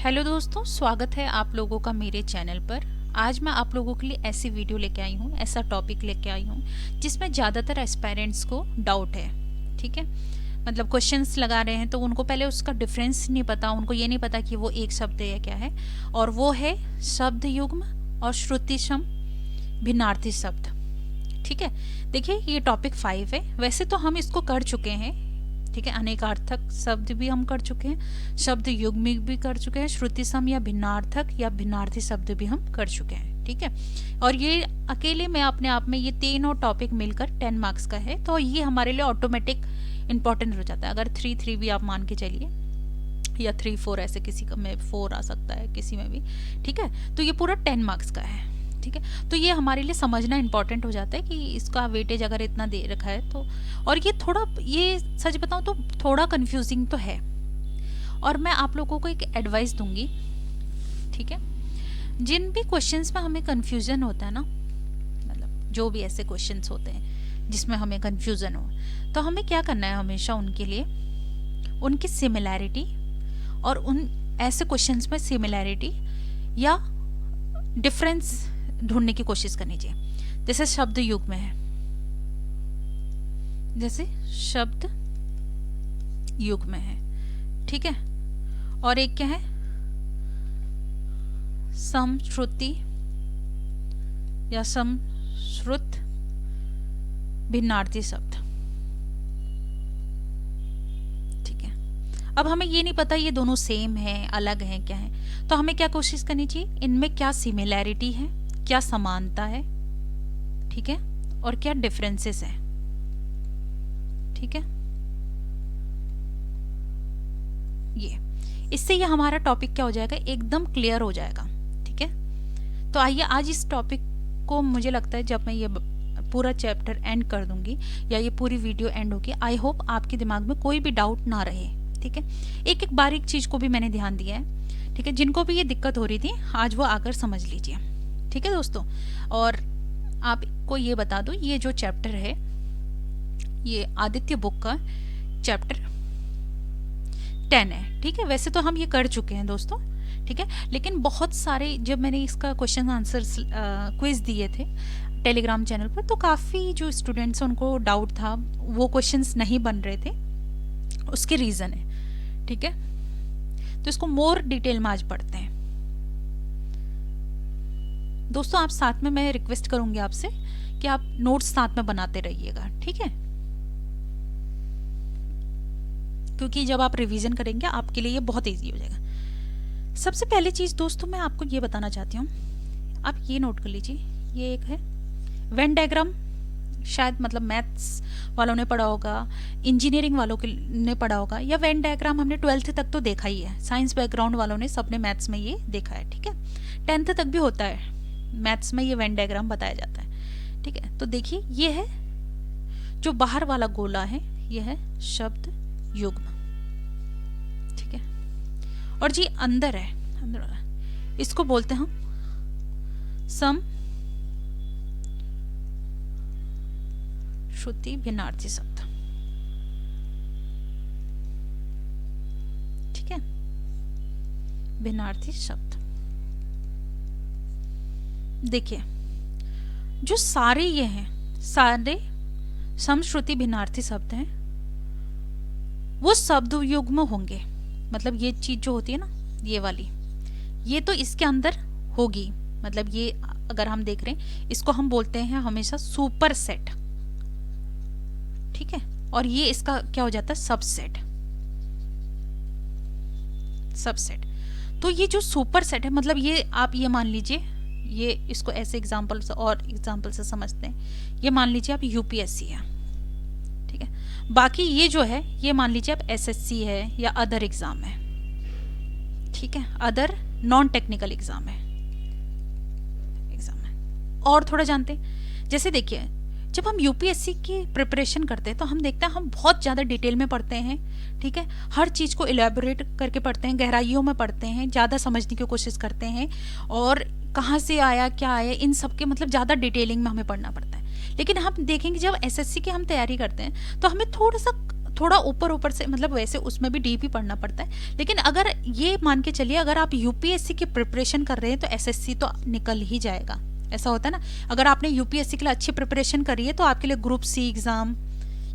Hello दोस्तों, स्वागत है आप लोगों का मेरे चैनल पर। आज मैं आप लोगों के लिए ऐसी वीडियो लेके आई हूँ, ऐसा टॉपिक लेके आई हूँ जिसमें ज़्यादातर एस्पायरेंट्स को डाउट है। ठीक है, मतलब क्वेश्चंस लगा रहे हैं तो उनको पहले उसका डिफरेंस नहीं पता, उनको ये नहीं पता कि वो एक शब्द है या क्या है, और वो है शब्द युग्म और श्रुति सम भिन्नार्थी शब्द। ठीक है, देखिए ये टॉपिक 5 है। वैसे तो हम इसको कर चुके हैं, ठीक है, अनेकार्थक शब्द भी हम कर चुके हैं, शब्द युग्म भी कर चुके हैं, श्रुति सम या भिन्नार्थक या भिन्नार्थी शब्द भी हम कर चुके हैं। ठीक है, और ये अकेले में अपने आप में ये तीनों टॉपिक मिलकर 10 मार्क्स का है, तो ये हमारे लिए ऑटोमेटिक इंपॉर्टेंट हो जाता है। अगर 3 भी आप मान के चलिए या 3-4, ऐसे किसी का में 4 आ सकता है, किसी में भी। ठीक है, तो ये पूरा 10 मार्क्स का है। ठीक है, तो ये हमारे लिए समझना इंपॉर्टेंट हो जाता है कि इसका वेटेज अगर इतना दे रखा है तो। और ये थोड़ा, ये सच बताऊं तो थोड़ा कंफ्यूजिंग तो है, और मैं आप लोगों को एक एडवाइस दूंगी। ठीक है, जिन भी क्वेश्चंस में हमें कंफ्यूजन होता है ना, मतलब जो भी ऐसे क्वेश्चंस होते हैं जिसमें हमें कंफ्यूजन हो, तो हमें क्या करना है, हमेशा उनके लिए उनकी सिमिलैरिटी और उन ऐसे क्वेश्चंस में सिमिलैरिटी या डिफरेंस ढूंढने की कोशिश करनी चाहिए। जैसे शब्द युग्म है, जैसे शब्द युग्म है, ठीक है, और एक क्या है, समश्रुति या समश्रुत भिन्नार्थी शब्द। ठीक है, अब हमें ये नहीं पता ये दोनों सेम है, अलग हैं, क्या है, तो हमें क्या कोशिश करनी चाहिए, इनमें क्या सिमिलैरिटी है, क्या समानता है, ठीक है, और क्या डिफरेंसेस है। ठीक है, ये इससे ये हमारा टॉपिक क्या हो जाएगा, एकदम क्लियर हो जाएगा। ठीक है, तो आइए आज इस टॉपिक को, मुझे लगता है जब मैं ये पूरा चैप्टर एंड कर दूंगी या ये पूरी वीडियो एंड होगी, आई होप आपके दिमाग में कोई भी डाउट ना रहे। ठीक है, एक एक बारीक चीज को भी मैंने ध्यान दिया है। ठीक है, जिनको भी ये दिक्कत हो रही थी आज वो आकर समझ लीजिए। ठीक है दोस्तों, और आपको ये बता दूं, ये जो चैप्टर है ये आदित्य बुक का चैप्टर 10 है। ठीक है, वैसे तो हम ये कर चुके हैं दोस्तों, ठीक है, लेकिन बहुत सारे, जब मैंने इसका क्वेश्चन आंसर क्विज दिए थे टेलीग्राम चैनल पर, तो काफ़ी जो स्टूडेंट्स हैं उनको डाउट था, वो क्वेश्चंस नहीं बन रहे थे, उसके रीज़न है। ठीक है, तो इसको मोर डिटेल में आज पढ़ते हैं दोस्तों। आप साथ में, मैं रिक्वेस्ट करूंगी आपसे कि आप नोट्स साथ में बनाते रहिएगा। ठीक है, क्योंकि जब आप रिवीजन करेंगे आपके लिए ये बहुत इजी हो जाएगा। सबसे पहली चीज दोस्तों मैं आपको ये बताना चाहती हूँ, आप ये नोट कर लीजिए, ये एक है वेन डायग्राम, शायद मतलब मैथ्स वालों ने पढ़ा होगा, इंजीनियरिंग वालों ने पढ़ा होगा, या वेन डायग्राम हमने 12th तक तो देखा ही है, साइंस बैकग्राउंड वालों ने सबने मैथ्स में ये देखा है। ठीक है, 10th तक भी होता है मैथ्स में, ये वेन डायग्राम बताया जाता है। ठीक है, तो देखिए ये है जो बाहर वाला गोला है, ये है शब्द युग्म। ठीक है, और जी अंदर है, अंदर वाला, इसको बोलते हैं हम सम श्रुति भिन्नार्थी शब्द। ठीक है, भिन्नार्थी शब्द। देखिए जो सारे ये हैं, सारे समश्रुति भिन्नार्थी शब्द हैं, वो शब्द युग्म होंगे। मतलब ये चीज जो होती है ना, ये वाली, ये तो इसके अंदर होगी। मतलब ये अगर हम देख रहे हैं, इसको हम बोलते हैं हमेशा सुपर सेट। ठीक है, और ये इसका क्या हो जाता है, सबसेट। सबसेट, तो ये जो सुपर सेट है, मतलब ये आप ये मान लीजिए, ये इसको ऐसे एग्जाम्पल से और एग्जाम्पल से समझते हैं, ये मान लीजिए आप यूपीएससी है। ठीक है, बाकी ये जो है, ये मान लीजिए आप एसएससी है या अदर एग्जाम है। ठीक है, अदर नॉन टेक्निकल एग्जाम है, और थोड़ा जानते हैं, जैसे देखिए जब हम यूपीएससी की प्रिपरेशन करते हैं तो हम देखते हैं हम बहुत ज़्यादा डिटेल में पढ़ते हैं। ठीक है, हर चीज़ को इलेबोरेट करके पढ़ते हैं, गहराइयों में पढ़ते हैं, ज़्यादा समझने की कोशिश करते हैं, और कहाँ से आया, क्या आया, इन सब के मतलब ज़्यादा डिटेलिंग में हमें पढ़ना पड़ता है। लेकिन हम देखेंगे जब एसएससी की हम तैयारी करते हैं तो हमें थोड़ा ऊपर ऊपर से, मतलब वैसे उसमें भी डीप ही पढ़ना पड़ता है, लेकिन अगर ये मान के चलिए अगर आप यूपीएससी की प्रिपरेशन कर रहे हैं तो एसएससी तो निकल ही जाएगा। ऐसा होता है ना, अगर आपने यूपीएससी के लिए अच्छी प्रिपरेशन करी है तो आपके लिए ग्रुप सी एग्जाम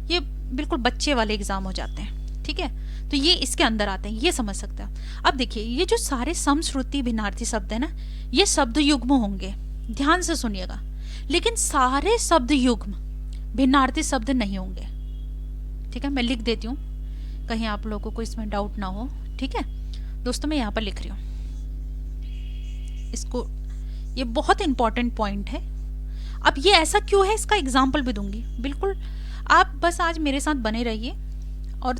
ये बिल्कुल बच्चे वाले एग्जाम हो जाते हैं। ठीक है, तो ये इसके अंदर आते हैं, ये समझ सकते हैं। अब देखिए ये जो सारे समश्रुति भिन्नार्थी शब्द है ना, ये शब्द युग्म होंगे, ध्यान से सुनिएगा, लेकिन सारे शब्द युग्म भिन्नार्थी शब्द नहीं होंगे। ठीक है, मैं लिख देती हूँ कहीं आप लोगों को इसमें डाउट ना हो। ठीक है दोस्तों, मैं यहाँ पर लिख रही हूँ इसको, ये बहुत इंपॉर्टेंट पॉइंट है। अब ये ऐसा क्यों है इसका एग्जाम्पल भी दूंगी, बिल्कुल आप बस आज मेरे साथ बने रहिए और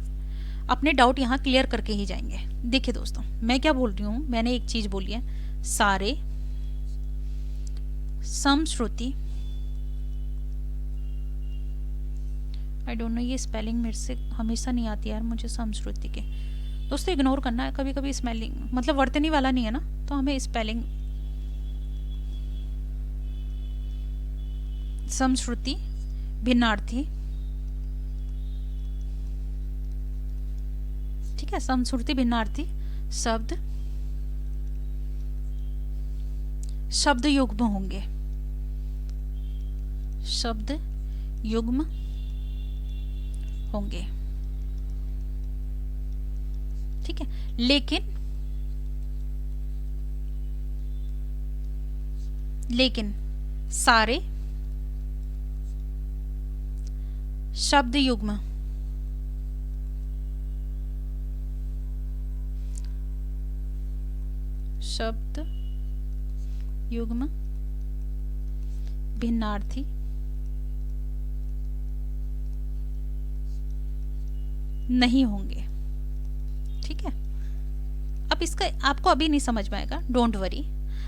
अपने डाउट यहाँ क्लियर करके ही जाएंगे। देखिए दोस्तों, मैं क्या बोल रही हूँ, मैंने एक चीज बोली है, सारे समश्रुति, आई डोंट नो ये स्पेलिंग मेरे से हमेशा नहीं आती यार मुझे समश्रुति के। दोस्तों इग्नोर करना है, कभी कभी स्पेलिंग मतलब वर्तनी वाला नहीं है ना, तो हमें स्पेलिंग समश्रुति भिन्नार्थी, ठीक है, समश्रुति भिन्नार्थी शब्द शब्द युग्म होंगे, शब्द युग्म होंगे। ठीक है, लेकिन सारे शब्द युग्म भिन्नार्थी नहीं होंगे। ठीक है, अब इसका आपको अभी नहीं समझ में आएगा, डोंट वरी,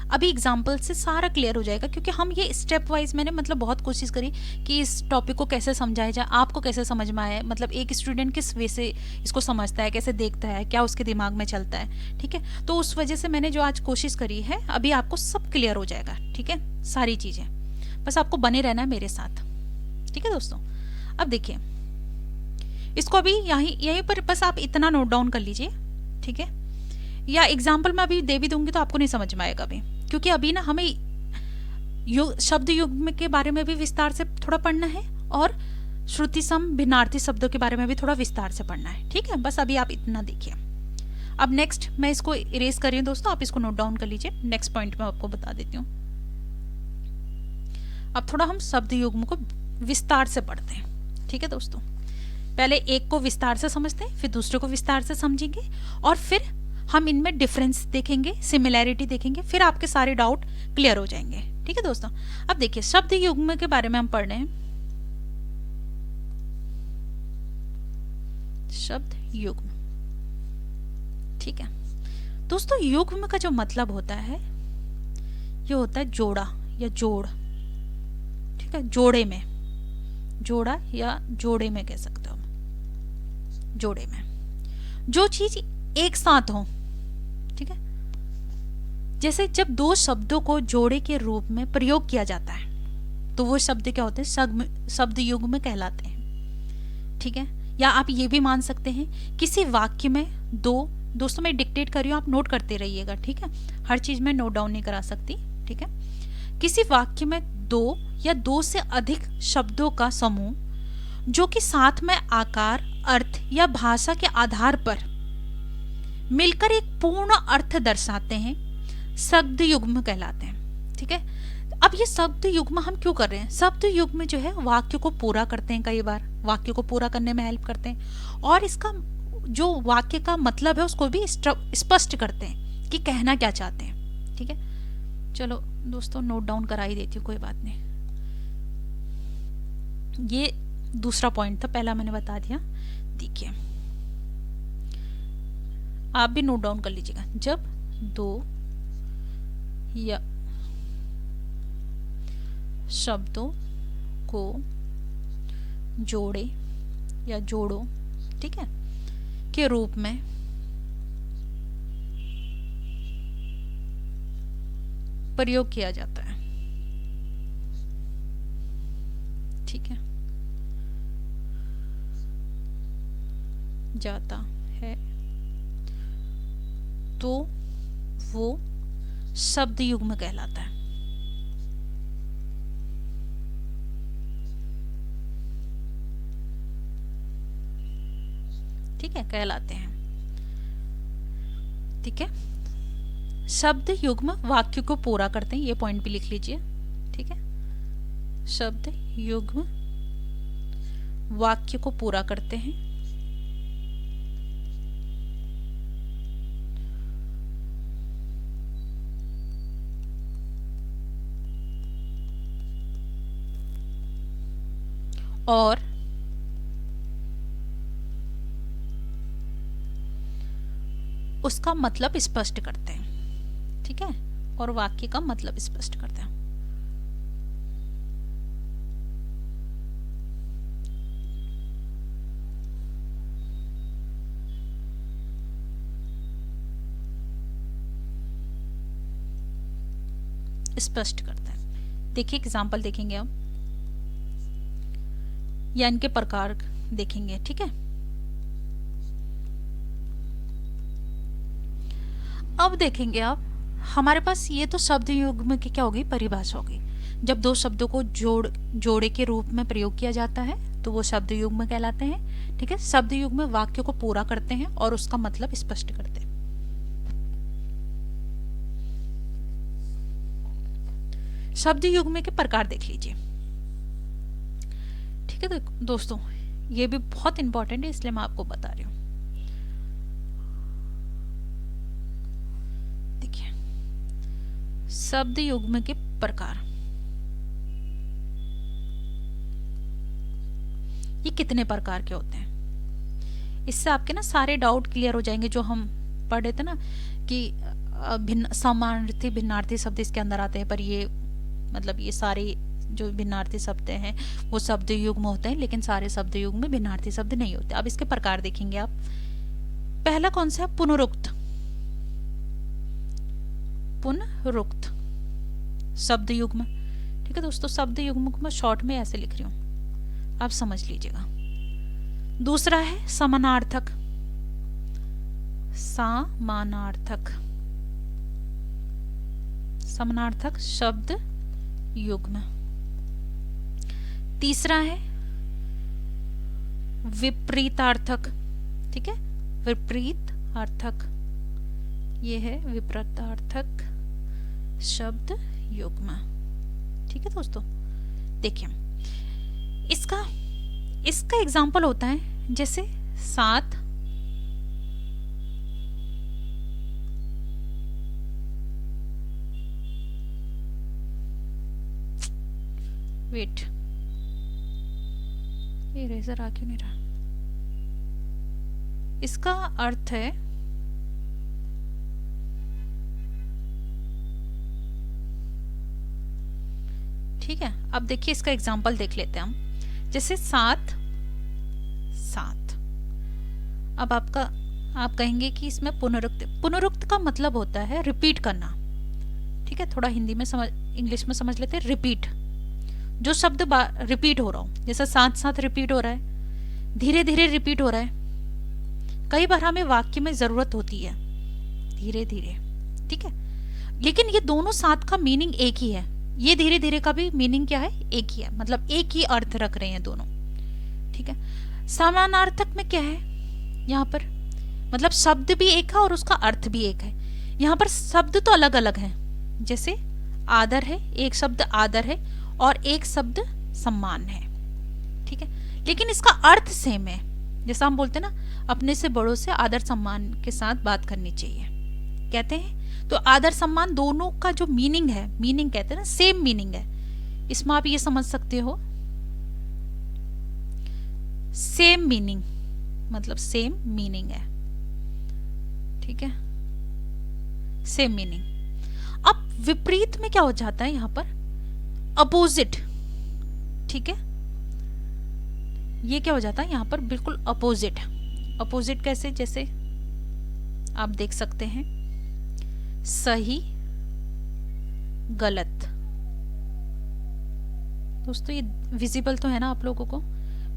अभी एग्जाम्पल से सारा क्लियर हो जाएगा, क्योंकि हम ये स्टेप वाइज मैंने मतलब बहुत कोशिश करी कि इस टॉपिक को कैसे समझाया जाए, आपको कैसे समझ में आए, मतलब एक स्टूडेंट किस वे से इसको समझता है, कैसे देखता है, क्या उसके दिमाग में चलता है। ठीक है, तो उस वजह से मैंने जो आज कोशिश करी है, अभी आपको सब क्लियर हो जाएगा। ठीक है, सारी चीजें, बस आपको बने रहना है मेरे साथ। ठीक है दोस्तों, अब देखिए इसको अभी यहीं पर बस आप इतना नोट डाउन कर लीजिए। ठीक है, या एग्जाम्पल मैं अभी दे भी दूंगी तो आपको नहीं समझ में आएगा अभी, क्योंकि अभी ना हमें शब्द युग्म के बारे में भी विस्तार से थोड़ा पढ़ना है और श्रुति सम भिन्नार्थी शब्दों के बारे में भी थोड़ा विस्तार से पढ़ना है। ठीक है, बस अभी आप इतना देखिए। अब नेक्स्ट मैं इसको इरेज कर रही हूँ दोस्तों, आप इसको नोट डाउन कर लीजिए, नेक्स्ट पॉइंट में आपको बता देती हूँ। अब थोड़ा हम शब्द युग्म को विस्तार से पढ़ते हैं। ठीक है दोस्तों, पहले एक को विस्तार से समझते हैं, फिर दूसरे को विस्तार से समझेंगे, और फिर हम इनमें डिफरेंस देखेंगे, सिमिलैरिटी देखेंगे, फिर आपके सारे डाउट क्लियर हो जाएंगे। ठीक है दोस्तों, अब देखिए शब्द युग्म के बारे में हम पढ़ रहे हैं। शब्द युग्म, ठीक है दोस्तों, युग्म का जो मतलब होता है ये होता है जोड़ा या जोड़। ठीक है, जोड़े में, जोड़ा या जोड़े में कह सकते हो, जोड़े में जो चीज एक साथ हो। ठीक है, जैसे जब दो शब्दों को जोड़े के रूप में प्रयोग किया जाता है तो वो शब्द क्या होते हैं, शब्द युग्म कहलाते हैं। ठीक है, या आप ये भी मान सकते हैं किसी वाक्य में दो, दोस्तों मैं डिक्टेट कर रही हूँ, आप नोट करते रहिएगा। ठीक है, हर चीज में नोट डाउन नहीं करा सकती। ठीक है, किसी वाक्य में दो या दो से अधिक शब्दों का समूह जो कि साथ में आकार, अर्थ या भाषा के आधार पर मिलकर एक पूर्ण अर्थ दर्शाते हैं, शब्द युग्म कहलाते हैं। ठीक है, अब ये शब्द युग्म हम क्यों कर रहे हैं, शब्द युग्म जो है वाक्य को पूरा करते हैं, कई बार वाक्य को पूरा करने में हेल्प करते हैं, और इसका जो वाक्य का मतलब है उसको भी स्पष्ट करते हैं कि कहना क्या चाहते हैं। ठीक है, चलो दोस्तों नोट डाउन करा ही देती हूँ, कोई बात नहीं। ये दूसरा पॉइंट था, पहला मैंने बता दिया। देखिए आप भी नोट डाउन कर लीजिएगा, जब दो या शब्दों को जोड़े या जोड़ो, ठीक है, के रूप में प्रयोग किया जाता है। ठीक है, जाता है तो वो शब्द युग्म कहलाता है। ठीक है, कहलाते हैं। ठीक है, शब्द युग्म वाक्य को पूरा करते हैं, ये पॉइंट भी लिख लीजिए। ठीक है, शब्द युग्म वाक्य को पूरा करते हैं और उसका मतलब स्पष्ट करते हैं। ठीक है, और वाक्य का मतलब स्पष्ट करते हैं। स्पष्ट करते हैं। देखिए एग्जाम्पल देखेंगे हम, या इनके प्रकार देखेंगे। ठीक है, अब देखेंगे आप, हमारे पास ये तो शब्द युग्म की क्या होगी, परिभाषा होगी। जब दो शब्दों को जोड़े के रूप में प्रयोग किया जाता है तो वो शब्द युग्म कहलाते हैं। ठीक है, शब्द युग्म वाक्य को पूरा करते हैं और उसका मतलब स्पष्ट करते हैं। शब्द युग्म के प्रकार देख लीजिए। ठीक है दोस्तों, ये भी बहुत इंपॉर्टेंट है, इसलिए मैं आपको बता रही हूँ। देखिए, शब्द युग्म के प्रकार, ये कितने प्रकार के होते हैं, इससे आपके ना सारे डाउट क्लियर हो जाएंगे। जो हम पढ़ रहे थे ना कि भिन्न समानार्थी भिन्नार्थी शब्द इसके अंदर आते हैं, पर ये मतलब ये सारे जो भिन्नार्थी शब्द हैं वो शब्द युग्म होते हैं, लेकिन सारे शब्द युग्म में भिन्नार्थी शब्द नहीं होते। अब इसके प्रकार देखेंगे आप। पहला कौन सा है, पुनरुक्त। पुनरुक्त शब्द युग्म। ठीक है दोस्तों, शब्द युग्म को मैं शॉर्ट में ऐसे लिख रही हूं, आप समझ लीजिएगा। दूसरा है समानार्थक। समानार्थक, समानार्थक शब्द युग्म। तीसरा है विपरीतार्थक। ठीक है, विपरीतार्थक, ये है विपरीतार्थक शब्द युग्म। ठीक है दोस्तों, देखिए इसका एग्जाम्पल होता है जैसे साथ, वेट, ये इरेजर आ क्यों नहीं रहा। इसका अर्थ है ठीक है, अब देखिए इसका एग्जाम्पल देख लेते हैं हम। जैसे साथ साथ, अब आप कहेंगे कि इसमें पुनरुक्त का मतलब होता है रिपीट करना। ठीक है, थोड़ा हिंदी में इंग्लिश में समझ लेते हैं। रिपीट, जो शब्द रिपीट हो रहा हो, जैसे साथ साथ रिपीट हो रहा है, धीरे धीरे रिपीट हो रहा है। कई बार हमें वाक्य में जरूरत होती है धीरे धीरे। ठीक है, लेकिन ये दोनों साथ का मीनिंग एक ही है। ये धीरे धीरे का भी मीनिंग क्या है, एक ही है, मतलब एक ही अर्थ रख रहे हैं दोनों। ठीक है, समानार्थक में क्या है, यहाँ पर मतलब शब्द भी एक है और उसका अर्थ भी एक है। यहाँ पर शब्द तो अलग अलग है, जैसे आदर है, एक शब्द आदर है और एक शब्द सम्मान है। ठीक है, लेकिन इसका अर्थ सेम है। जैसा हम बोलते हैं ना, अपने से बड़ों से आदर सम्मान के साथ बात करनी चाहिए, कहते हैं। तो आदर सम्मान दोनों का जो मीनिंग है, मीनिंग कहते हैं ना, सेम मीनिंग है। इसमें आप ये समझ सकते हो, सेम मीनिंग मतलब सेम मीनिंग है। ठीक है, सेम मीनिंग। अब विपरीत में क्या हो जाता है, यहां पर अपोजिट। ठीक है, ये क्या हो जाता है यहां पर, बिल्कुल अपोजिट। अपोजिट कैसे, जैसे आप देख सकते हैं, सही गलत। दोस्तों ये विजिबल तो है ना आप लोगों को,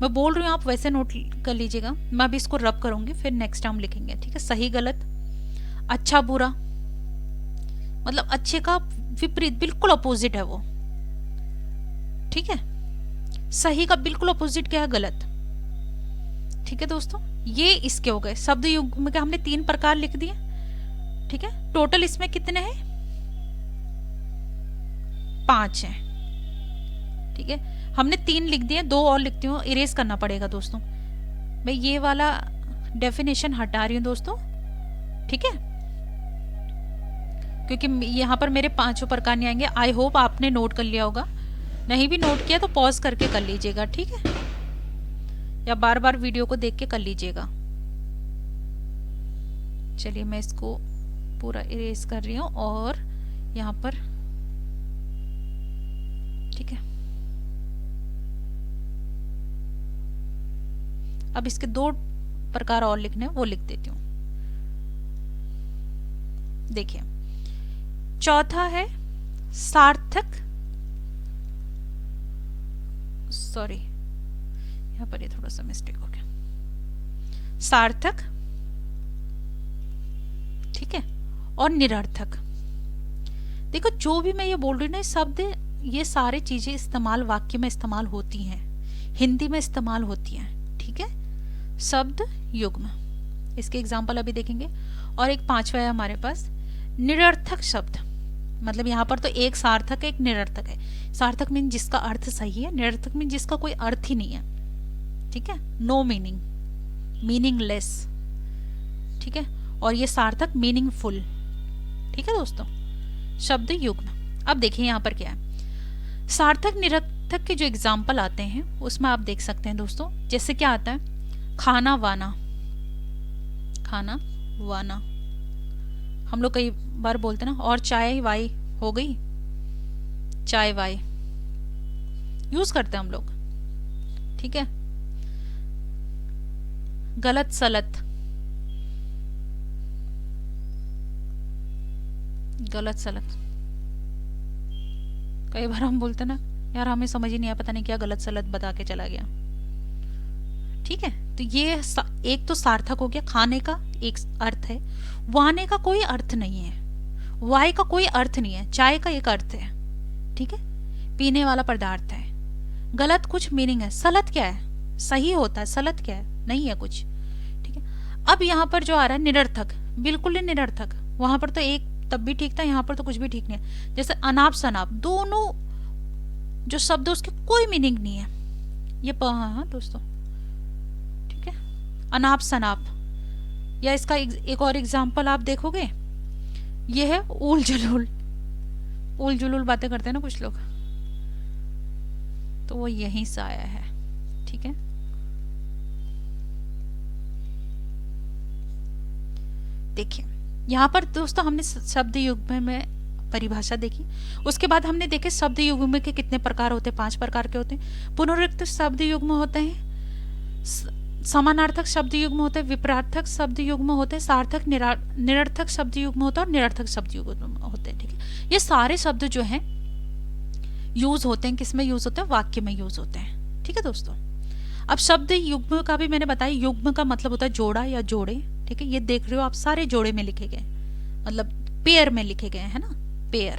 मैं बोल रही हूँ, आप वैसे नोट कर लीजिएगा। मैं अभी इसको रब करूंगी, फिर नेक्स्ट टाइम लिखेंगे, ठीक है। सही गलत, अच्छा बुरा, मतलब अच्छे का विपरीत, बिल्कुल अपोजिट है वो, ठीक है। सही का बिल्कुल अपोजिट क्या है? गलत, ठीक है दोस्तों। ये इसके हो गए शब्द युग्म के, हमने 3 प्रकार लिख दिए, ठीक है। टोटल इसमें कितने हैं? 5 हैं, ठीक है। हमने 3 लिख दिए, 2 और लिखती हूँ, इरेज करना पड़ेगा दोस्तों। मैं ये वाला डेफिनेशन हटा रही हूँ दोस्तों, ठीक है, क्योंकि यहाँ पर मेरे 5 प्रकार नहीं आएंगे। आई होप आपने नोट कर लिया होगा, नहीं भी नोट किया तो पॉज करके कर लीजिएगा, ठीक है, या बार बार वीडियो को देख के कर लीजिएगा। चलिए मैं इसको पूरा इरेज कर रही हूँ और यहाँ पर, ठीक है। अब इसके 2 प्रकार और लिखने हैं, वो लिख देती हूँ। देखिए, चौथा है सार्थक, सॉरी यहाँ पर ये थोड़ा सा मिस्टेक हो गया, सार्थक, ठीक है, और निरर्थक। देखो जो भी मैं ये बोल रही हूँ ना, शब्द, ये सारी चीजें इस्तेमाल वाक्य में इस्तेमाल होती हैं, हिंदी में इस्तेमाल होती हैं, ठीक है। शब्द युग्म, इसके एग्जाम्पल अभी देखेंगे। और एक 5वां है हमारे पास निरर्थक शब्द, मतलब यहाँ पर तो एक सार्थक है, एक निरर्थक है। सार्थक मीन जिसका अर्थ सही है, निरर्थक मीन जिसका कोई अर्थ ही नहीं है, ठीक है, नो मीनिंग, मीनिंगलेस, ठीक है। और ये सार्थक मीनिंगफुल, ठीक है दोस्तों, शब्द युग्म। अब देखिए यहाँ पर क्या है, सार्थक निरर्थक के जो एग्जाम्पल आते हैं उसमें आप देख सकते हैं दोस्तों, जैसे क्या आता है, खाना वाना, खाना वाना हम लोग कई बार बोलते हैं ना, और चाय वाई हो गई, चाय वाई यूज करते हैं हम लोग, ठीक है। गलत सलत, गलत सलत, कई बार हम बोलते ना, यार हमें समझ ही नहीं आया, पता नहीं क्या गलत सलत बता के चला गया, ठीक है। तो ये एक तो सार्थक हो गया, खाने का एक अर्थ है, वाने का कोई अर्थ नहीं है, वाय का कोई अर्थ नहीं है, चाय का एक अर्थ है, ठीक है, पीने वाला पदार्थ है। गलत कुछ मीनिंग है, सलत क्या है, सही होता है, सलत क्या है, नहीं है कुछ, ठीक है। अब यहाँ पर जो आ रहा है निरर्थक, बिल्कुल ही निरर्थक, वहां पर तो एक तब भी ठीक था, यहाँ पर तो कुछ भी ठीक नहीं है। जैसे अनाप शनाप, दोनों जो शब्द उसके कोई मीनिंग नहीं है, ये हाँ दोस्तों, ठीक है, अनाप शनाप। या इसका एक और एग्जाम्पल आप देखोगे, ये है उल जुलूल, उल जुलूल बातें करते हैं ना कुछ लोग, तो वो यहीं से आया है, ठीक है। देखिए यहाँ पर दोस्तों हमने शब्द युग्म में परिभाषा देखी, उसके बाद हमने देखे शब्द युग्म के कितने प्रकार होते हैं, 5 प्रकार के होते हैं। पुनरुक्त शब्द युग्म होते हैं, समानार्थक शब्द युग्म होते हैं, विपरार्थक शब्द युग्म होते हैं, सार्थक निरर्थक शब्द युग्म होता है और निरर्थक शब्द युग्म होते हैं, ठीक है। ये सारे शब्द जो हैं यूज होते हैं, किसमें यूज होते हैं, वाक्य में यूज होते हैं, ठीक है दोस्तों। अब शब्द युग्म का भी मैंने बताया, युग्म का मतलब होता है जोड़ा या जोड़े, ठीक है। ये देख रहे हो आप, सारे जोड़े में लिखे गए, मतलब पेयर में लिखे गए हैं ना, पेयर,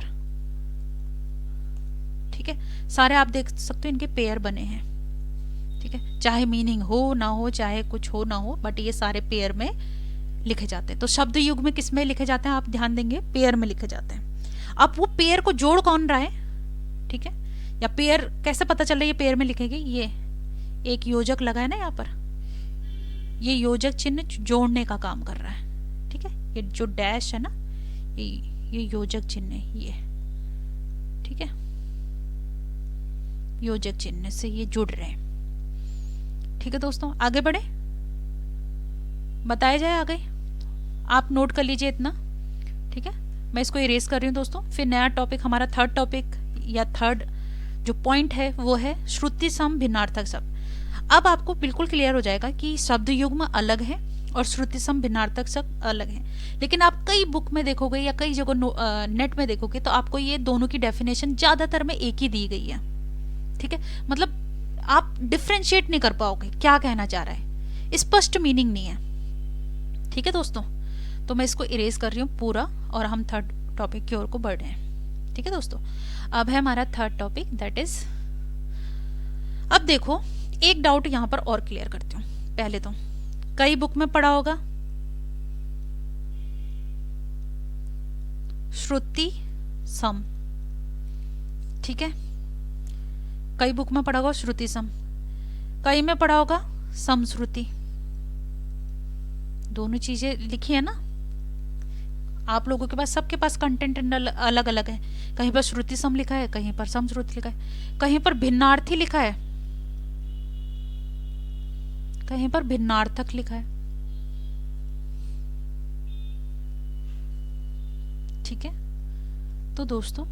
ठीक है। सारे आप देख सकते हो इनके पेयर बने हैं, ठीक है, चाहे मीनिंग हो ना हो, चाहे कुछ हो ना हो, बट ये सारे पेयर में लिखे जाते हैं। तो शब्द युग्म में किस में लिखे जाते हैं, आप ध्यान देंगे, पेयर में लिखे जाते हैं। अब वो पेयर को जोड़ कौन रहा है, ठीक है, या पेयर कैसे पता चल रहा है ये पेयर में लिखेगी, ये एक योजक लगा है ना यहाँ पर, ये योजक चिन्ह जोड़ने का काम कर रहा है, ठीक है। ये जो डैश है ना, ये योजक चिन्ह है, ये, ठीक है, योजक चिन्ह से ये जुड़ रहे हैं, ठीक है दोस्तों। आगे बढ़े, बताया जाए आगे, आप नोट कर लीजिए इतना, ठीक है। मैं इसको इरेज कर रही हूँ दोस्तों। फिर नया टॉपिक, हमारा थर्ड टॉपिक या थर्ड जो पॉइंट है वो है श्रुति सम भिन्नार्थक शब्द। अब आपको बिल्कुल क्लियर हो जाएगा कि शब्द युग्म अलग है और श्रुति सम भिन्नार्थक शब्द अलग है। लेकिन आप कई बुक में देखोगे या कई जगह नेट में देखोगे तो आपको ये दोनों की डेफिनेशन ज्यादातर में एक ही दी गई है, ठीक है। मतलब आप डिफ्रेंशिएट नहीं कर पाओगे क्या कहना चाह रहा है, स्पष्ट मीनिंग नहीं है। ठीक है दोस्तों, तो मैं इसको इरेज कर रही हूँ पूरा और हम थर्ड टॉपिक की ओर को बढ़ रहे हैं। ठीक है दोस्तों, अब है हमारा थर्ड टॉपिक, दैट इज, अब देखो एक डाउट यहां पर और क्लियर करती हूँ। पहले तो कई बुक में पढ़ा होगा श्रुति सम, ठीक है, कई बुक में पढ़ा होगा श्रुति सम, कई में पढ़ा होगा समश्रुति, दोनों चीजें लिखी है ना। आप लोगों के पास, सबके पास कंटेंट अलग अलग है, कहीं पर श्रुति सम लिखा है, कहीं पर समश्रुति लिखा है, कहीं पर भिन्नार्थी लिखा है, कहीं पर भिन्नार्थक लिखा है। ठीक है, तो दोस्तों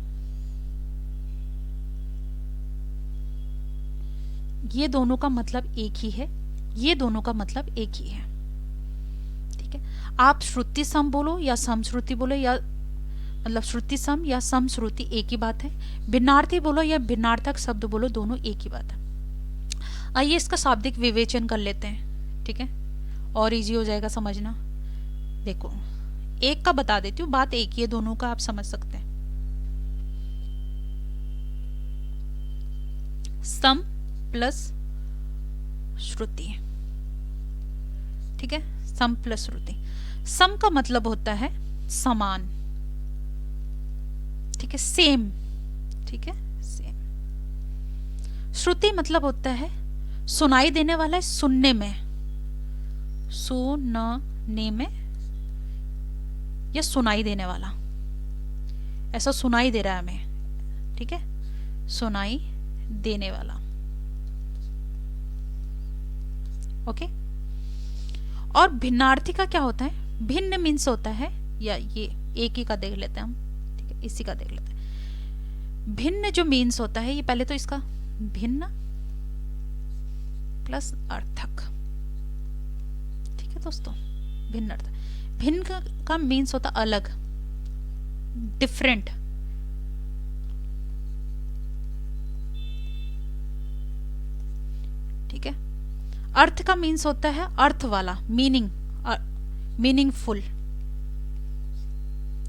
ये दोनों का मतलब एक ही है, ये दोनों का मतलब एक ही है। ठीक है, आप श्रुति सम बोलो या समश्रुति बोलो, या मतलब श्रुति सम या समश्रुति एक ही बात है, भिन्नार्थी बोलो या भिन्नार्थक शब्द बोलो, दोनों एक ही बात है। आइए इसका शाब्दिक विवेचन कर लेते हैं। ठीक है, और इजी हो जाएगा समझना। देखो एक का बता देती हूँ, बात एक ही है, दोनों का आप समझ सकते हैं। सम प्लस श्रुति, ठीक है, सम प्लस श्रुति। सम का मतलब होता है समान, ठीक है, सेम, ठीक है, सेम। श्रुति मतलब होता है सुनाई देने वाला है, सुनने में, सुनने में या सुनाई देने वाला, ऐसा सुनाई दे रहा है हमें, ठीक है, सुनाई देने वाला। ओके, और भिन्नार्थी का क्या होता है? भिन्न मीन्स होता है, या ये एक ही का देख लेते हैं हम, ठीक है, इसी का देख लेते हैं। भिन्न जो मीन्स होता है, ये पहले तो इसका भिन्न प्लस अर्थक, ठीक है दोस्तों, भिन्न अर्थ। भिन्न का मीन्स होता अलग, डिफरेंट, ठीक है। अर्थ का मीन्स होता है अर्थ वाला, मीनिंग, मीनिंगफुल,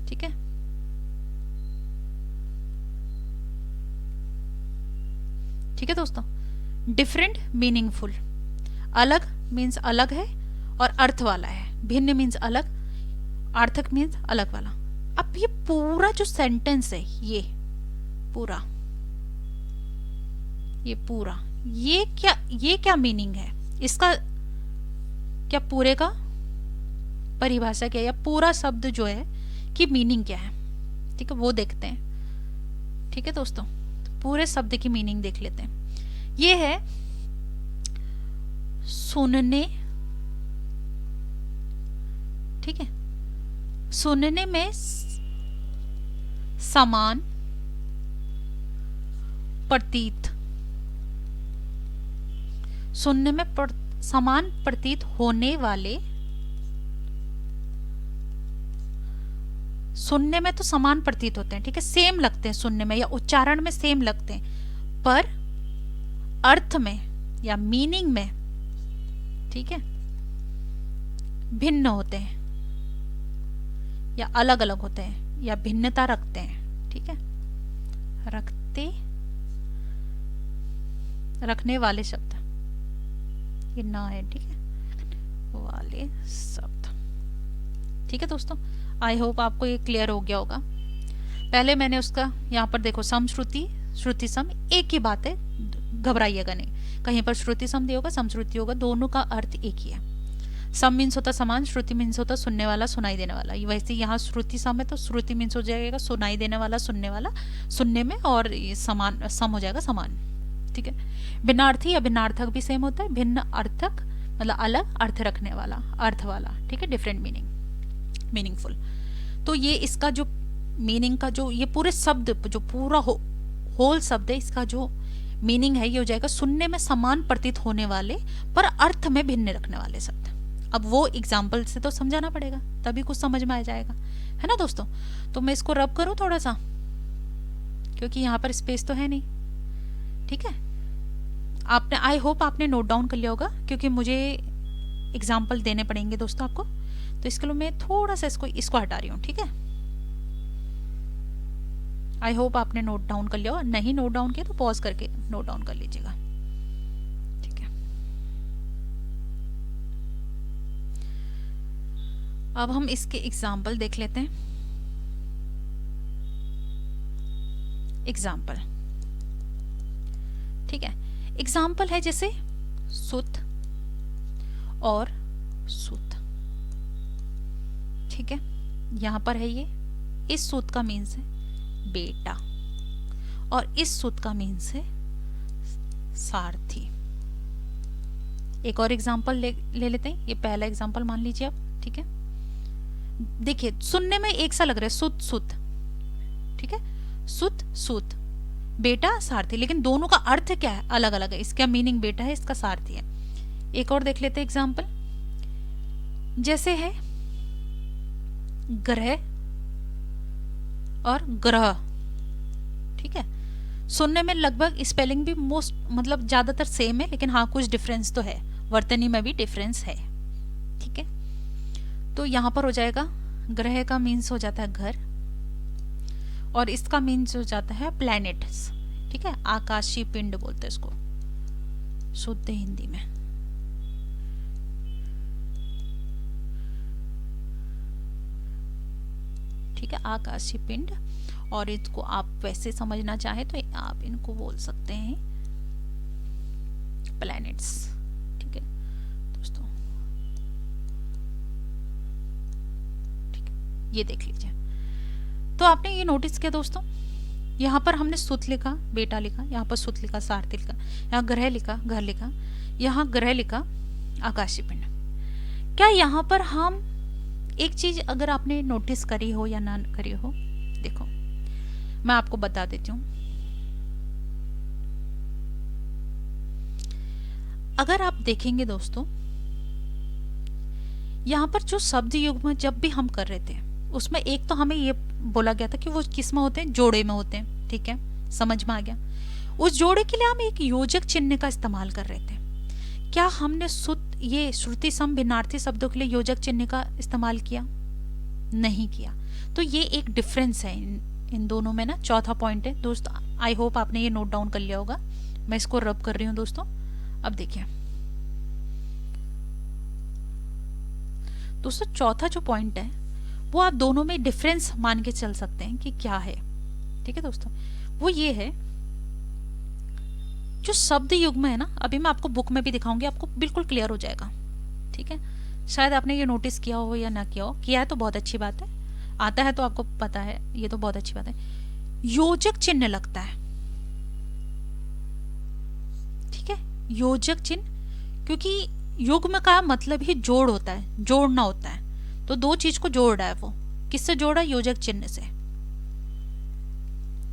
ठीक है। ठीक है दोस्तों, डिफरेंट, मीनिंगफुल, अलग मीन्स अलग है और अर्थ वाला है, भिन्न मीन्स अलग, अर्थक मीन्स अलग वाला। अब ये पूरा जो सेंटेंस है, ये पूरा, ये क्या मीनिंग है इसका, क्या पूरे का परिभाषा क्या है, या पूरा शब्द जो है कि मीनिंग क्या है, ठीक है, वो देखते हैं। ठीक है दोस्तों, तो पूरे शब्द की मीनिंग देख लेते हैं। ये है सुनने, ठीक है, सुनने में समान प्रतीत, सुनने में समान प्रतीत होने वाले, सुनने में तो समान प्रतीत होते हैं, ठीक है, सेम लगते हैं सुनने में या उच्चारण में सेम लगते हैं, पर अर्थ में या मीनिंग में, ठीक है, भिन्न होते हैं या अलग अलग होते हैं या भिन्नता रखते हैं, ठीक है, रखने वाले शब्द, ये ना है, ठीक है, वाले शब्द। ठीक है दोस्तों, आई होप आपको ये क्लियर हो गया होगा। पहले मैंने उसका यहाँ पर देखो, समश्रुति, श्रुति सम एक ही बात है, घबराइएगा नहीं, कहीं पर श्रुति सम दिया होगा, समश्रुति होगा, दोनों का अर्थ एक ही है। सम मीन्स होता समान, श्रुति मीन्स होता सुनने वाला, सुनाई देने वाला। वैसे यहाँ श्रुति सम है तो श्रुति मीन्स हो जाएगा सुनाई देने वाला, सुनने वाला, सुनने में, और समान, सम हो जाएगा समान, ठीक है। भिन्नार्थी या भिन्नार्थक भी सेम होता है, भिन्न अर्थक मतलब अलग अर्थ रखने वाला, अर्थ वाला, ठीक है, डिफरेंट मीनिंग, मीनिंगफुल। तो ये इसका जो मीनिंग का जो ये पूरे शब्द जो पूरा होल शब्द है, इसका जो मीनिंग है ये हो जाएगा सुनने में समान प्रतीत होने वाले पर अर्थ में भिन्न रखने वाले शब्द। अब वो एग्जाम्पल से तो समझाना पड़ेगा, तभी कुछ समझ में आ जाएगा, है ना दोस्तों। तो मैं इसको रब करूं थोड़ा सा, क्योंकि यहाँ पर स्पेस तो है नहीं, ठीक है, आपने, आई होप आपने नोट डाउन कर लिया होगा, क्योंकि मुझे एग्जाम्पल देने पड़ेंगे दोस्तों आपको, तो इसके लिए मैं थोड़ा सा इसको हटा रही हूँ, ठीक है। आई होप आपने नोट डाउन कर लिया हो, नहीं नोट डाउन किया तो पॉज करके नोट डाउन कर लीजिएगा, ठीक है। अब हम इसके एग्जाम्पल देख लेते हैं। एग्जाम्पल, ठीक है। एग्जाम्पल है जैसे सुत और सुत, ठीक है। यहां पर है ये, इस सुत का मीन्स है बेटा और इस सुत का मीन्स है सारथी। एक और एग्जाम्पल ले लेते हैं, ये पहला एग्जाम्पल मान लीजिए आप, ठीक है। देखिए सुनने में एक सा लग रहा है, सुत सुत, ठीक है, सुत सुत, बेटा सारथी, लेकिन दोनों का अर्थ क्या है, अलग अलग है। इसका मीनिंग बेटा है, इसका सारथी है। एक और देख लेते हैं एग्जाम्पल, जैसे है ग्रह और ग्रह, ठीक है। सुनने में लगभग स्पेलिंग भी मोस्ट मतलब ज्यादातर सेम है, लेकिन हाँ कुछ डिफरेंस तो है, वर्तनी में भी डिफरेंस है, ठीक है। तो यहां पर हो जाएगा, ग्रह का मीन्स हो जाता है घर और इसका मीन्स हो जाता है प्लैनेट्स, ठीक है। आकाशीय पिंड बोलते हैं इसको शुद्ध हिंदी में, ठीक है, आकाशीय पिंड। और इसको आप वैसे समझना चाहे तो आप इनको बोल सकते हैं प्लैनेट्स, ठीक है दोस्तों, ठीक है। ये देख लीजिए, तो आपने ये नोटिस किया दोस्तों, यहाँ पर हमने सुत लिखा, बेटा लिखा, यहाँ पर सुत लिखा, सारथी लिखा, यहाँ ग्रह लिखा, घर लिखा, यहाँ ग्रह लिखा, आकाशीय पिंड। क्या यहाँ पर हम एक चीज अगर आपने नोटिस करी हो या ना करी हो, देखो मैं आपको बता देती हूँ। अगर आप देखेंगे दोस्तों, यहाँ पर जो शब्द युग्म जब भी हम कर रहे थे उसमें एक तो हमें ये बोला गया था कि वो किस में होते हैं, जोड़े में होते हैं, ठीक है, समझ में आ गया। उस जोड़े के लिए हम एक योजक चिन्ह का इस्तेमाल कर रहे थे। क्या हमने ये श्रुति सम भिन्नार्थी शब्दों के लिए योजक चिन्ह का इस्तेमाल किया? नहीं किया। तो ये एक डिफरेंस है इन दोनों में ना, चौथा पॉइंट है दोस्तों। आई होप आपने ये नोट डाउन कर लिया होगा, मैं इसको रब कर रही हूँ दोस्तों। अब देखिए दोस्तों, चौथा जो पॉइंट है वो आप दोनों में डिफरेंस मान के चल सकते हैं कि क्या है, ठीक है दोस्तों। वो ये है, जो शब्द युग्म है ना, अभी मैं आपको बुक में भी दिखाऊंगी, आपको बिल्कुल क्लियर हो जाएगा, ठीक है। शायद आपने ये नोटिस किया हो या ना किया हो, किया है तो बहुत अच्छी बात है, आता है तो आपको पता है, ये तो बहुत अच्छी बात है। योजक चिन्ह लगता है, ठीक है, योजक चिन्ह, क्योंकि युग्म का मतलब ही जोड़ होता है, जोड़ना होता है। तो दो चीज को जोड़ रहा है, वो किससे जोड़ रहा है? योजक चिन्ह से,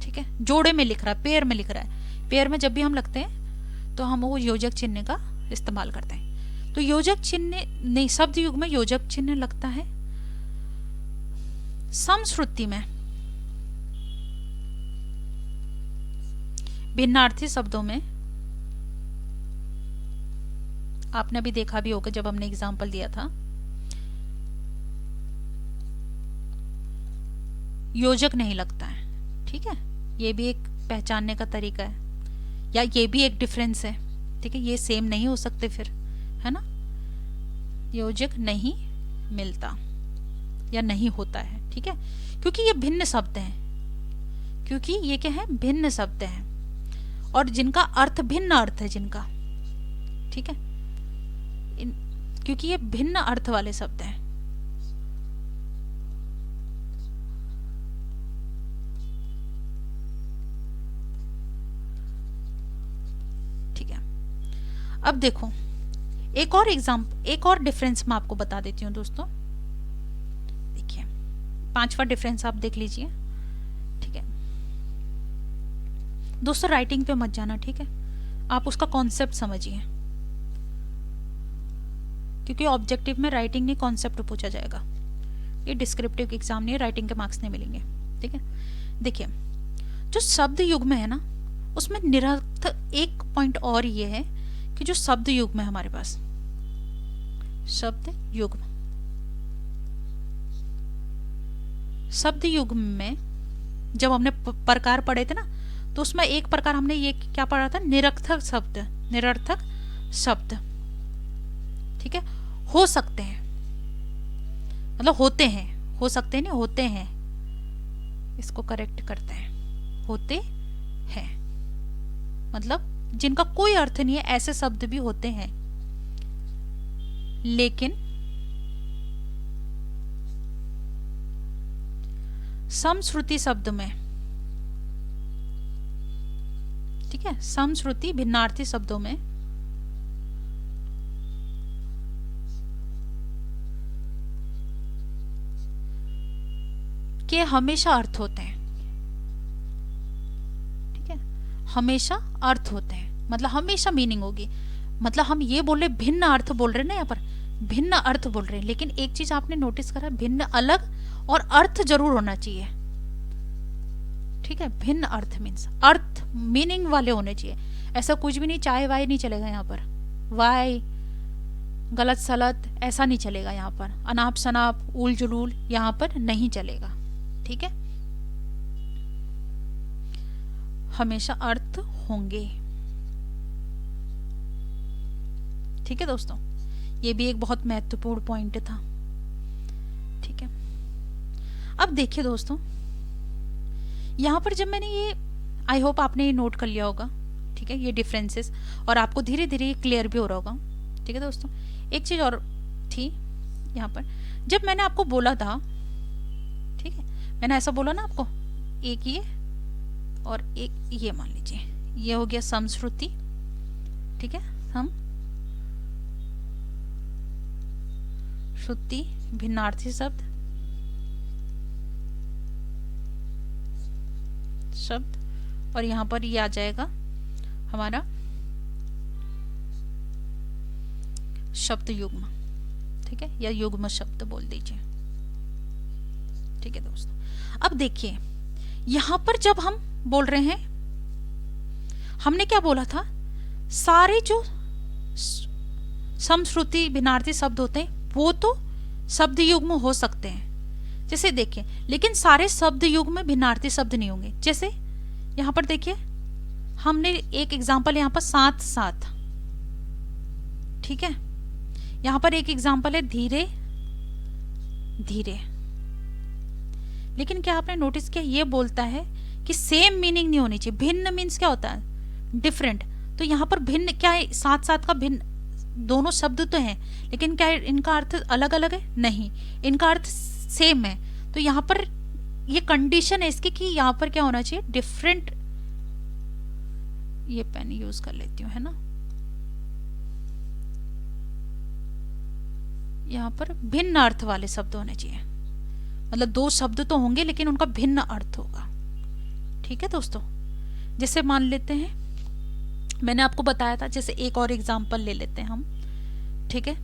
ठीक है। जोड़े में लिख रहा है, पेयर में लिख रहा है। पेयर में जब भी हम लगते हैं तो हम वो योजक चिन्ह का इस्तेमाल करते हैं। तो योजक चिन्ह नहीं, शब्द युग में योजक चिन्ह लगता है। समश्रुति में भिन्नार्थी शब्दों में आपने भी देखा भी होगा जब हमने एग्जाम्पल दिया था, योजक नहीं लगता है, ठीक है। ये भी एक पहचानने का तरीका है, या ये भी एक डिफरेंस है, ठीक है। ये सेम नहीं हो सकते फिर, है ना। योजक नहीं मिलता या नहीं होता है, ठीक है, क्योंकि ये भिन्न शब्द हैं, क्योंकि ये क्या है? भिन्न शब्द हैं और जिनका अर्थ भिन्न अर्थ है जिनका, ठीक है, क्योंकि ये भिन्न अर्थ वाले शब्द हैं। ठीक है, अब देखो एक और डिफरेंस मैं आपको बता देती हूँ दोस्तों। देखिए पांचवा डिफरेंस आप देख लीजिए, ठीक है दोस्तों। राइटिंग पे मत जाना, ठीक है, आप उसका कॉन्सेप्ट समझिए, क्योंकि ऑब्जेक्टिव में राइटिंग नहीं कॉन्सेप्ट पूछा जाएगा। ये डिस्क्रिप्टिव एग्जाम नहीं है, राइटिंग के मार्क्स नहीं मिलेंगे, ठीक है। देखिए जो शब्द युग्म है ना, उसमें निरर्थक एक पॉइंट और ये है कि जो शब्द युग्म है हमारे पास, शब्द युग्म, शब्द युग्म में जब हमने प्रकार पढ़े थे ना, तो उसमें एक प्रकार हमने ये क्या पढ़ा था, निरर्थक शब्द, निरर्थक शब्द। ठीक है, हो सकते हैं, मतलब होते हैं, हो सकते हैं नहीं, होते हैं, इसको करेक्ट करते हैं, होते हैं मतलब जिनका कोई अर्थ नहीं है, ऐसे शब्द भी होते हैं। लेकिन समश्रुति शब्द में, ठीक है, समश्रुति भिन्नार्थी शब्दों में के हमेशा अर्थ होते हैं। ठीक है, हमेशा अर्थ होते हैं, मतलब हमेशा मीनिंग होगी। मतलब हम ये बोल रहे भिन्न अर्थ बोल रहे हैं ना, यहाँ पर भिन्न अर्थ बोल रहे हैं, लेकिन एक चीज आपने नोटिस करा, भिन्न अलग और अर्थ जरूर होना चाहिए। ठीक है, भिन्न अर्थ मीन्स अर्थ मीनिंग वाले होने चाहिए, ऐसा कुछ भी नहीं, चाहे वाई नहीं चलेगा यहाँ पर, वाई गलत सलत ऐसा नहीं चलेगा यहाँ पर, अनाप शनाप उल जुलूल यहाँ पर नहीं चलेगा। ठीक है, हमेशा अर्थ होंगे। ठीक है दोस्तों, ये भी एक बहुत महत्वपूर्ण पॉइंट था। ठीक है, अब देखिए दोस्तों, यहां पर जब मैंने ये, आई होप आपने ये नोट कर लिया होगा। ठीक है, ये डिफरेंसेस, और आपको धीरे धीरे क्लियर भी हो रहा होगा। ठीक है दोस्तों, एक चीज और थी यहाँ पर, जब मैंने आपको बोला था, ठीक है, मैंने ऐसा बोला ना आपको, एक ये और एक ये, मान लीजिए ये हो गया समश्रुति। ठीक है, समश्रुति भिन्नार्थी शब्द, और यहां पर ये आ जाएगा हमारा शब्द युग्म। ठीक है, या युग्म शब्द बोल दीजिए। ठीक है दोस्तों, अब देखिए यहां पर जब हम बोल रहे हैं, हमने क्या बोला था, सारे जो समश्रुति भिन्नार्थी शब्द होते हैं वो तो शब्द युग्म हो सकते हैं, जैसे देखिए, लेकिन सारे शब्द युग्म भिन्नार्थी शब्द नहीं होंगे। जैसे यहां पर देखिए, हमने एक एग्जांपल यहां पर साथ साथ, ठीक है, यहां पर एक एग्जांपल है धीरे धीरे, लेकिन क्या आपने नोटिस किया, ये बोलता है कि सेम मीनिंग नहीं होनी चाहिए, भिन्न मीन्स क्या होता है, डिफरेंट। तो यहां पर भिन्न क्या है, साथ साथ का भिन्न, दोनों शब्द तो हैं, लेकिन क्या इनका अर्थ अलग अलग है, नहीं, इनका अर्थ सेम है। तो यहां पर ये कंडीशन है इसकी कि यहां पर क्या होना चाहिए, डिफरेंट, ये पेन यूज कर लेती हूँ, है ना, यहां पर भिन्न अर्थ वाले शब्द होने चाहिए, मतलब दो शब्द तो होंगे लेकिन उनका भिन्न अर्थ होगा। ठीक है दोस्तों, जैसे मान लेते हैं, मैंने आपको बताया था, जैसे एक और एग्जांपल ले लेते हैं हम। ठीक है,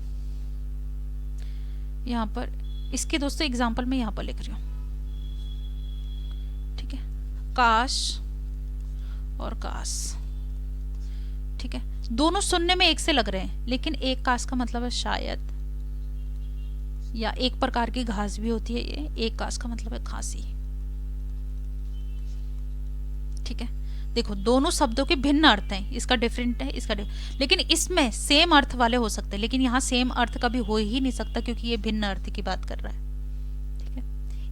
यहां पर इसके दोस्तों एग्जांपल मैं यहां पर लिख रही हूं। ठीक है, काश और काश। ठीक है, दोनों सुनने में एक से लग रहे हैं, लेकिन एक काश का मतलब है शायद, या एक प्रकार की घास भी होती है ये, एक काश का मतलब है खांसी। ठीक है, देखो दोनों शब्दों के भिन्न अर्थ हैं, इसका डिफरेंट है, इसका लेकिन इसमें सेम अर्थ वाले हो सकते हैं, लेकिन यहाँ सेम अर्थ कभी हो ही नहीं सकता क्योंकि ये भिन्न अर्थ की बात कर रहा है। ठीक है,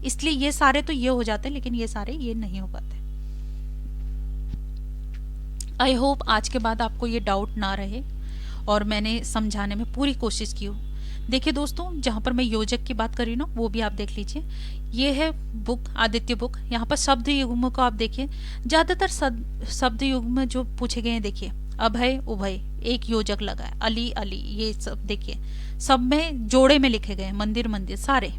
इसलिए ये सारे तो ये हो जाते हैं, लेकिन ये सारे ये नहीं हो पाते। आई होप आज के बाद आपको ये डाउट ना रहे और मैंने समझाने में पूरी कोशिश की हो। देखिए दोस्तों, जहां पर मैं योजक की बात कर रही हूँ ना, वो भी आप देख लीजिए, ये है बुक, आदित्य बुक। यहाँ पर शब्द युग्म को आप देखिए, ज्यादातर शब्द युग्म जो पूछे गए हैं, देखिए अभय उभय, एक योजक लगा है, अली अली, ये सब देखिए, सब में जोड़े में लिखे गए हैं, मंदिर मंदिर सारे।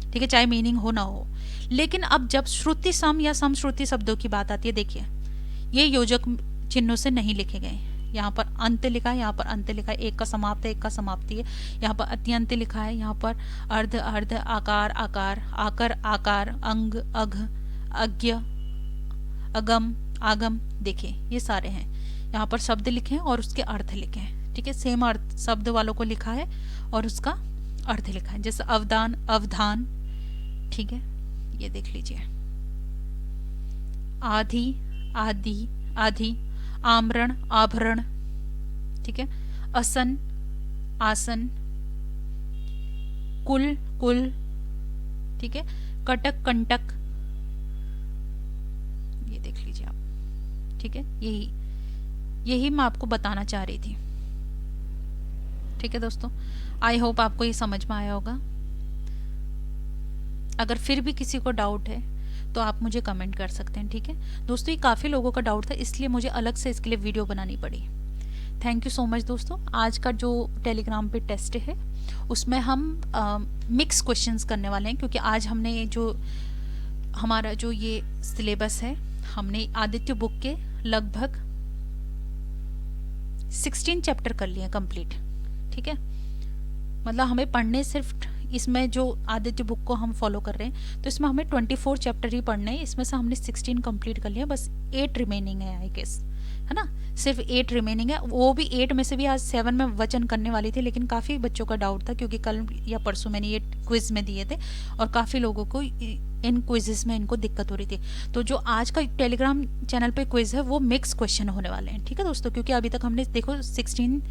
ठीक है, चाहे मीनिंग हो ना हो। लेकिन अब जब श्रुति सम या समश्रुति शब्दों की बात आती है, देखिए ये योजक चिन्हों से नहीं लिखे गए, यहाँ पर अंत लिखा है, यहाँ पर अंत लिखा है, एक का समाप्त है, एक का समाप्ति है, यहाँ पर अत्यंत लिखा है, यहाँ पर अर्ध अर्ध, आकार आकार, आकर आकार, अंग अघ, अज्ञ अगम, आगम, देखिए ये सारे हैं, यहाँ पर शब्द लिखे हैं और उसके अर्थ लिखे हैं, ठीक है। सेम अर्थ शब्द वालों को लिखा है और उसका अर्थ लिखा है, जैसे अवदान, अवधान, ठीक है, ये देख लीजिए। आधि, आदि, आधि, आमरण, आभरण, ठीक है, असन, आसन, कुल, कुल, ठीक है, कटक, कंटक, ये देख लीजिए आप, ठीक है। यही मैं आपको बताना चाह रही थी, ठीक है दोस्तों। आई होप आपको ये समझ में आया होगा। अगर फिर भी किसी को डाउट है तो आप मुझे कमेंट कर सकते हैं, ठीक है दोस्तों। ये काफ़ी लोगों का डाउट था, इसलिए मुझे अलग से इसके लिए वीडियो बनानी पड़ी। थैंक यू सो मच दोस्तों। आज का जो टेलीग्राम पे टेस्ट है उसमें हम मिक्स क्वेश्चंस करने वाले हैं, क्योंकि आज हमने जो हमारा जो ये सिलेबस है, हमने आदित्य बुक के लगभग 16 चैप्टर कर लिए कंप्लीट, ठीक है। मतलब हमें पढ़ने सिर्फ इसमें जो आदित्य बुक को हम फॉलो कर रहे हैं तो इसमें हमें 24 चैप्टर ही पढ़ने हैं, इसमें से हमने 16 कंप्लीट कर लिया, बस 8 रिमेनिंग है आई गेस, है ना। सिर्फ 8 रिमेनिंग है, वो भी 8 में से भी आज 7 में वचन करने वाली थी, लेकिन काफ़ी बच्चों का डाउट था क्योंकि कल या परसों मैंने ये क्विज में दिए थे और काफ़ी लोगों को इन क्विजेस में इनको दिक्कत हो रही थी। तो जो आज का टेलीग्राम चैनल पे क्विज है वो मिक्स क्वेश्चन होने वाले हैं, ठीक है दोस्तों, क्योंकि अभी तक हमने देखो 16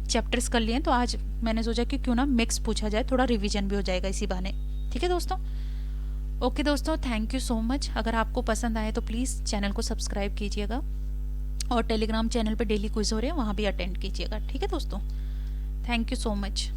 चैप्टर्स कर लिए हैं, तो आज मैंने सोचा कि क्यों ना मिक्स पूछा जाए, थोड़ा रिवीजन भी हो जाएगा इसी बहाने, ठीक है दोस्तों। ओके दोस्तों, थैंक यू सो मच। अगर आपको पसंद आए तो प्लीज़ चैनल को सब्सक्राइब कीजिएगा और टेलीग्राम चैनल पे डेली क्विज हो रहे हैं, वहाँ भी अटेंड कीजिएगा, ठीक है दोस्तों। Thank you so much.